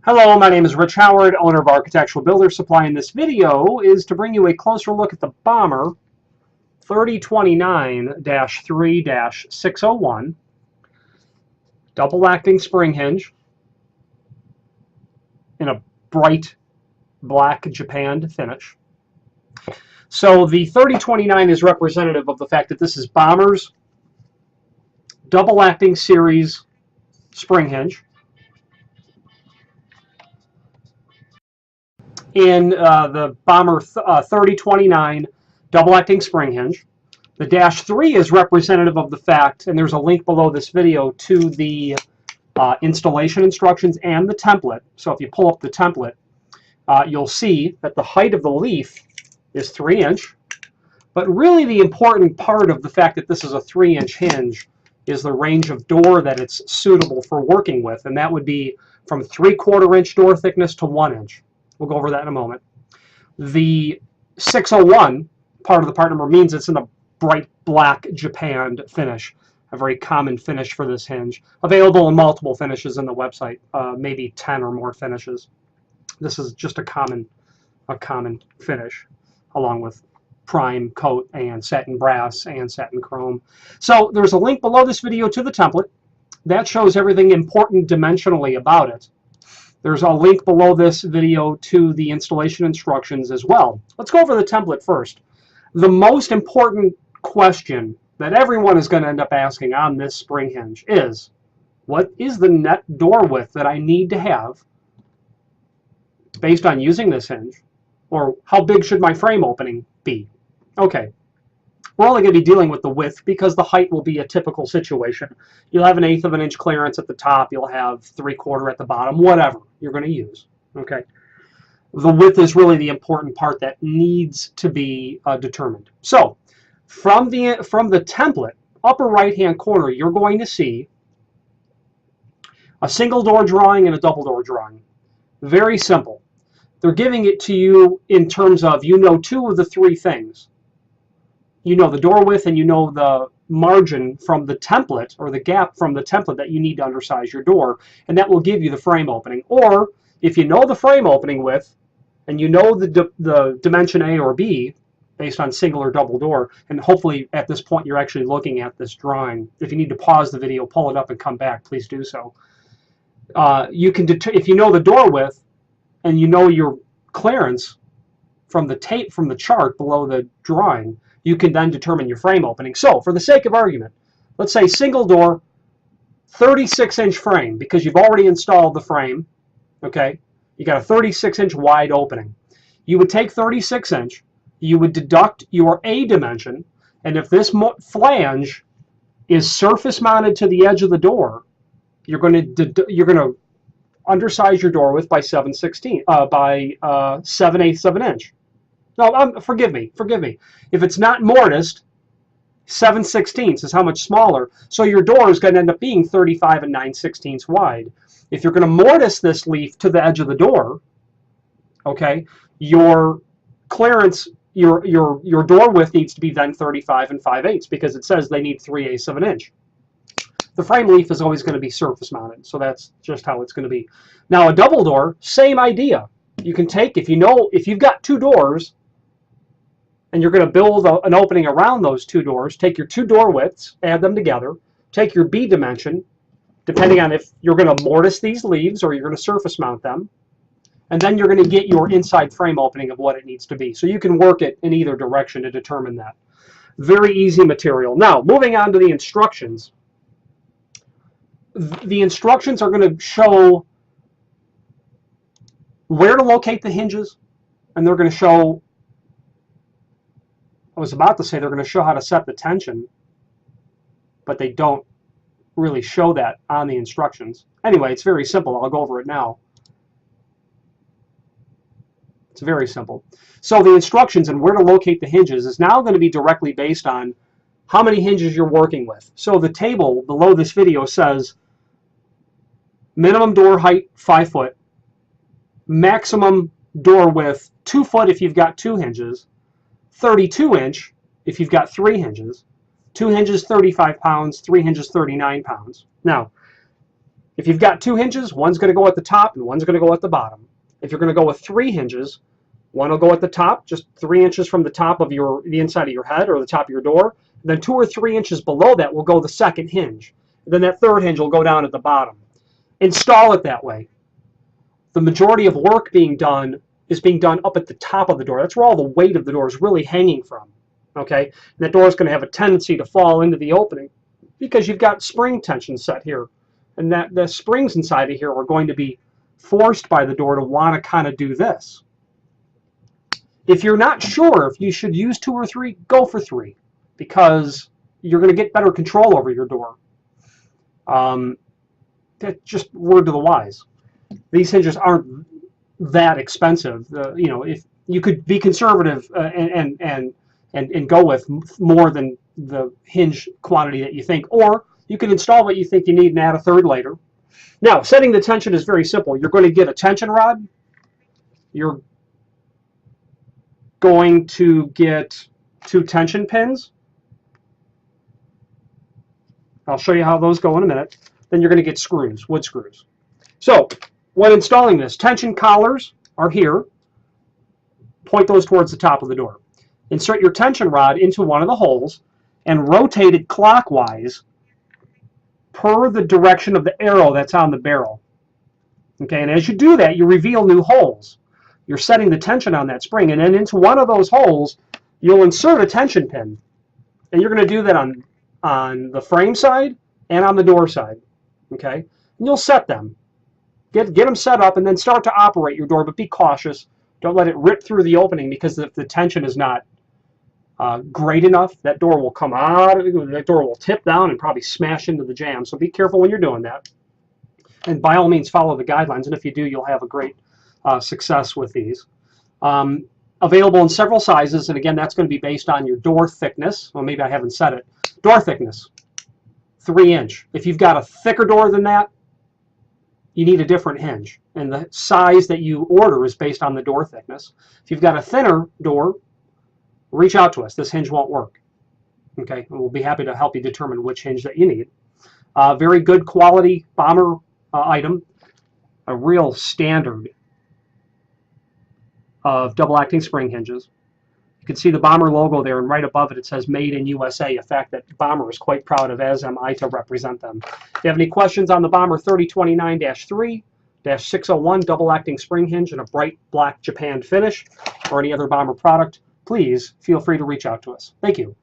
Hello, my name is Rich Howard, owner of Architectural Builder Supply, and this video is to bring you a closer look at the Bommer 3029-3-601 double acting spring hinge in a bright black japanned finish. So the 3029 is representative of the fact that this is Bommer's double acting series spring hinge. In the Bommer 3029 double acting spring hinge. The -3 is representative of the fact, and there's a link below this video to the installation instructions and the template. So if you pull up the template, you'll see that the height of the leaf is 3 inch. But really the important part of the fact that this is a 3 inch hinge is the range of door that it's suitable for working with, and that would be from 3/4 inch door thickness to 1 inch. We'll go over that in a moment. The 601 part of the part number means it's in a bright black japanned finish, a very common finish for this hinge. Available in multiple finishes in the website, maybe 10 or more finishes. This is just a common finish, along with prime coat and satin brass and satin chrome. So there's a link below this video to the template that shows everything important dimensionally about it. There's a link below this video to the installation instructions as well. Let's go over the template first. The most important question that everyone is going to end up asking on this spring hinge is, what is the net door width that I need to have based on using this hinge? Or how big should my frame opening be? Okay. We're only going to be dealing with the width because the height will be a typical situation. You'll have 1/8 of an inch clearance at the top. You'll have 3/4 at the bottom, whatever you're going to use. Okay. The width is really the important part that needs to be determined. So from the template, upper right-hand corner, you're going to see a single door drawing and a double door drawing. Very simple. They're giving it to you in terms of, you know, 2 of the 3 things. You know the door width and you know the margin from the template, or the gap from the template that you need to undersize your door, and that will give you the frame opening. Or if you know the frame opening width and you know the dimension A or B based on single or double door, and hopefully at this point you're actually looking at this drawing. If you need to pause the video, pull it up and come back, please do so. You can if you know the door width and you know your clearance from the chart below the drawing, you can then determine your frame opening. So for the sake of argument, let's say single door, 36 inch frame, because you've already installed the frame. Okay, you got a 36 inch wide opening. You would take 36 inch, you would deduct your A dimension, and if this flange is surface mounted to the edge of the door, you're going to undersize your door width by 7/8 of an inch. No, forgive me. If it's not mortised, 7/16 is how much smaller. So your door is going to end up being 35 9/16 wide. If you're going to mortise this leaf to the edge of the door, okay, your clearance, your door width needs to be then 35 5/8, because it says they need 3/8 of an inch. The frame leaf is always going to be surface mounted, so that's just how it's going to be. Now a double door, same idea. You can take, if you've got 2 doors, and you're going to build an opening around those 2 doors, take your 2 door widths, add them together, take your B dimension, depending on if you're going to mortise these leaves or you're going to surface mount them, and then you're going to get your inside frame opening of what it needs to be. So you can work it in either direction to determine that. Very easy material. Now, moving on to the instructions. The instructions are going to show where to locate the hinges, and they're going to show, I was about to say they're going to show how to set the tension, but they don't really show that on the instructions. Anyway, it's very simple. I'll go over it now. It's very simple. So the instructions and where to locate the hinges is now going to be directly based on how many hinges you're working with. So the table below this video says minimum door height 5 foot, maximum door width 2 foot if you've got 2 hinges, 32 inch if you've got 3 hinges, 2 hinges 35 pounds, 3 hinges 39 pounds. Now, If you've got 2 hinges, one's going to go at the top and one's going to go at the bottom. If you're going to go with 3 hinges, one will go at the top, just 3 inches from the top of the inside of your head or the top of your door. And then 2 or 3 inches below that will go the second hinge. And then that third hinge will go down at the bottom. Install it that way. The majority of work being done is being done up at the top of the door. That's where all the weight of the door is really hanging from. Okay? And that door is going to have a tendency to fall into the opening because you've got spring tension set here. And that the springs inside of here are going to be forced by the door to want to kind of do this. If you're not sure if you should use 2 or 3, go for 3 because you're going to get better control over your door. That's just word to the wise. These hinges aren't that expensive. You know, if you could be conservative and go with more than the hinge quantity that you think, or you can install what you think you need and add a third later. Now, setting the tension is very simple. You're going to get a tension rod. You're going to get 2 tension pins. I'll show you how those go in a minute. Then you're going to get screws, wood screws. So, when installing this, tension collars are here. Point those towards the top of the door. Insert your tension rod into one of the holes and rotate it clockwise per the direction of the arrow that's on the barrel. Okay, and as you do that, you reveal new holes. You're setting the tension on that spring, and then into one of those holes, you'll insert a tension pin. And you're going to do that on the frame side and on the door side. Okay, and you'll set them. Get them set up, and then start to operate your door, but be cautious. Don't let it rip through the opening, because if the tension is not great enough, that door will come out, that door will tip down and probably smash into the jamb. So be careful when you're doing that. And by all means, follow the guidelines. And if you do, you'll have a great success with these. Available in several sizes. And again, that's going to be based on your door thickness. Well, maybe I haven't said it. Door thickness, 3 inch. If you've got a thicker door than that, you need a different hinge. And the size that you order is based on the door thickness. If you've got a thinner door, reach out to us. This hinge won't work. Okay, and we'll be happy to help you determine which hinge that you need. Very good quality Bommer item, a real standard of double-acting spring hinges. You can see the Bommer logo there, and right above it, it says Made in USA, a fact that Bommer is quite proud of, as am I to represent them. If you have any questions on the Bommer 3029-3-601 double-acting spring hinge and a bright black japanned finish, or any other Bommer product, please feel free to reach out to us. Thank you.